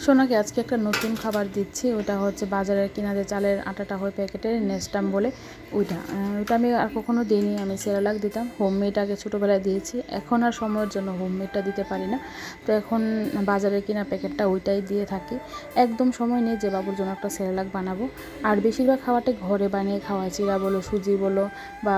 সোনাকে আজকে একটা নতুন খাবার দিচ্ছি। ওটা হচ্ছে বাজারের কিনা যে চালের আটাটা হয় প্যাকেটের নেস্টাম বলে ওইটা আমি আর কখনো দিইনি। আমি সেরেলাক দিতাম, হোমমেড আগে ছোটোবেলায় দিয়েছি। এখন আর সময়ের জন্য হোমমেডটা দিতে পারি না, তো এখন বাজারের কিনা প্যাকেটটা ওইটাই দিয়ে থাকি। একদম সময় নেই যে বাবুর জন্য একটা সেরেলাক বানাবো। আর বেশিরভাগ খাবারটাই ঘরে বানিয়ে খাওয়াই, চিরা বলো, সুজি বলো বা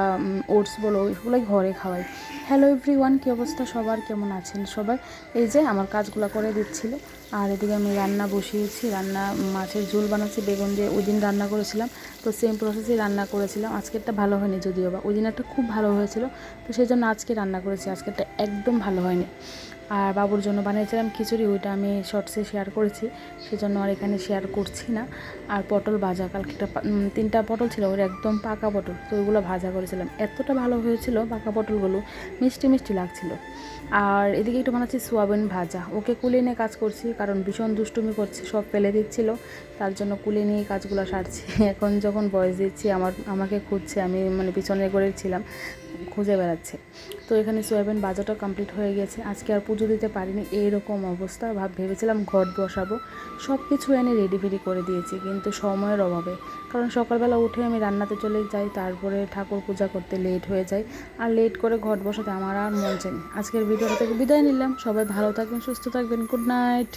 ওটস বলো, ওইগুলোই ঘরে খাওয়াই। হ্যালো এভরিওয়ান, কী অবস্থা সবার, কেমন আছেন সবাই? এই যে আমার কাজগুলো করে দিচ্ছিল, আর এদিকে আমি রান্না বসিয়েছি। রান্না মাছের ঝোল বানাচ্ছি বেগুন দিয়ে। ওই দিন রান্না করেছিলাম, তো সেম প্রসেসেই রান্না করেছিলাম। আজকেরটা ভালো হয়নি যদিও বা, ওই দিন একটা খুব ভালো হয়েছিল, তো সেই জন্য আজকে রান্না করেছি। আজকেরটা একদম ভালো হয়নি। আর বাবুর জন্য বানিয়েছিলাম খিচুড়ি, ওইটা আমি শর্টসে শেয়ার করেছি, সেজন্য আর এখানে শেয়ার করছি না। আর পটল ভাজা, কালকে একটা 3টা পটল ছিল, ওর একদম পাকা পটল, তো ওইগুলো ভাজা করেছিলাম। এতটা ভালো হয়েছিল, পাকা পটলগুলো মিষ্টি মিষ্টি লাগছিল। আর এদিকে একটু বানাচ্ছি সোয়াবিন ভাজা। ওকে কুলে নিয়ে কাজ করছি, কারণ ভীষণ দুষ্টুমি করছে, সব ফেলে দিচ্ছিল, তার জন্য কুলে নিয়ে কাজগুলো সারছি। এখন যখন ভয়েস দিচ্ছি আমাকে খুঁজছে, আমি পিছনে করেছিলাম, খুঁজে বেড়াচ্ছে। তো এখানে সোয়াবিন ভাজাটা কমপ্লিট হয়ে গেছে। আজকে আর পুজো দিতে পারিনি, এইরকম অবস্থা। ভেবেছিলাম ঘট বসাবো, সব কিছু এনে রেডি ফেডি করে দিয়েছি, কিন্তু সময়ের অভাবে, কারণ সকালবেলা উঠে আমি রান্নাতে চলে যাই, তারপরে ঠাকুর পূজা করতে লেট হয়ে যায়, আর লেট করে ঘট বসাতে আমার আর মন চায়নি। আজকের ভিডিওটা থেকে বিদায় নিলাম। সবাই ভালো থাকবেন, সুস্থ থাকবেন। Good night.